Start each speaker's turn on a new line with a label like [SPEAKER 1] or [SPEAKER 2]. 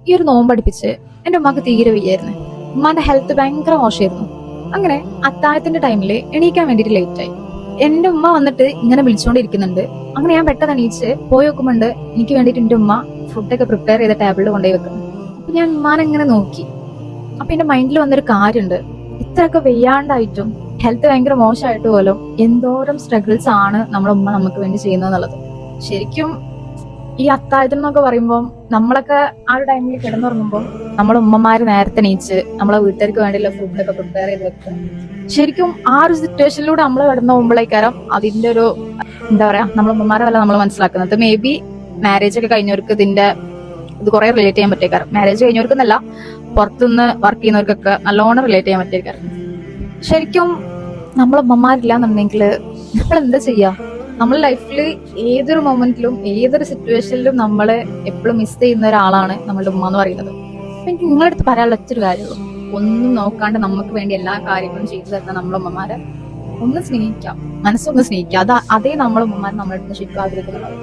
[SPEAKER 1] ഈ ഒരു നോമ്പടിപ്പിച്ച് എന്റെ ഉമ്മക്ക് തീരെ വയ്യായിരുന്നു. ഉമ്മാന്റെ ഹെൽത്ത് ഭയങ്കര മോശമായിരുന്നു. അങ്ങനെ അത്താഴത്തിന്റെ ടൈമില് എണീക്കാൻ വേണ്ടിട്ട് ലേറ്റ് ആയി. എന്റെ ഉമ്മ വന്നിട്ട് ഇങ്ങനെ വിളിച്ചുകൊണ്ടിരിക്കുന്നുണ്ട്. അങ്ങനെ ഞാൻ പെട്ടെന്ന് എണീച്ച് പോയി നോക്കുമ്പോണ്ട് എനിക്ക് വേണ്ടിട്ട് എന്റെ ഉമ്മ ഫുഡൊക്കെ പ്രിപ്പയർ ചെയ്ത ടേബിളിൽ കൊണ്ടുപോയി വെക്കുന്നു. അപ്പൊ ഞാൻ ഉമ്മാനെ ഇങ്ങനെ നോക്കി. അപ്പൊ എന്റെ മൈൻഡിൽ വന്നൊരു കാര്യമുണ്ട്, ഇത്രയൊക്കെ വെയ്യാണ്ടായിട്ടും ഹെൽത്ത് ഭയങ്കര മോശമായിട്ട് പോലും എന്തോരം സ്ട്രഗിൾസ് ആണ് നമ്മുടെ ഉമ്മ നമുക്ക് വേണ്ടി ചെയ്യുന്നത്. ശരിക്കും ഈ അത്താഴത്തിൽ എന്നൊക്കെ പറയുമ്പോൾ നമ്മളൊക്കെ ആ ഒരു ടൈമിൽ കിടന്നുറങ്ങുമ്പോൾ നമ്മളെ ഉമ്മമാര് നേരത്തെ എണീച്ച് നമ്മളെ വീട്ടുകാർക്ക് വേണ്ടിയുള്ള ഫുഡൊക്കെ പ്രിപ്പയർ ചെയ്ത് വെക്കുക. ശരിക്കും ആ ഒരു സിറ്റുവേഷനിലൂടെ നമ്മൾ കടന്നു പോകുമ്പോഴേക്കാരം അതിന്റെ ഒരു എന്താ പറയാ, നമ്മളെ ഉമ്മമാരല്ല നമ്മൾ മനസ്സിലാക്കുന്നത്. മേ ബി മാരേജ് ഒക്കെ കഴിഞ്ഞവർക്ക് ഇത് കുറെ റിലേറ്റ് ചെയ്യാൻ പറ്റിയേക്കാരം. മാരേജ് കഴിഞ്ഞവർക്കെന്നല്ല, പുറത്തുനിന്ന് വർക്ക് ചെയ്യുന്നവർക്കൊക്കെ നല്ലോണം റിലേറ്റ് ചെയ്യാൻ പറ്റിയേക്കാരം. ശരിക്കും നമ്മളെ ഉമ്മമാരില്ല എന്നുണ്ടെങ്കിൽ നമ്മൾ എന്താ ചെയ്യാ? നമ്മുടെ ലൈഫിൽ ഏതൊരു മൊമെന്റിലും ഏതൊരു സിറ്റുവേഷനിലും നമ്മളെ എപ്പോഴും മിസ് ചെയ്യുന്ന ഒരാളാണ് നമ്മളുടെ ഉമ്മ എന്ന് പറയുന്നത്. അപ്പൊ എനിക്ക് നിങ്ങളുടെ അടുത്ത് പറയാനുള്ള ഒറ്റൊരു കാര്യമുള്ളൂ, ഒന്നും നോക്കാണ്ട് നമുക്ക് വേണ്ടി എല്ലാ കാര്യങ്ങളും ചെയ്തു തരുന്ന നമ്മളെ ഉമ്മമാരെ ഒന്ന് സ്നേഹിക്കാം, മനസ്സൊന്ന് സ്നേഹിക്കാം. അതേ നമ്മളെ ഉമ്മമാർ നമ്മുടെ അടുത്ത് ശരിക്കും ആഗ്രഹിക്കുന്നത്.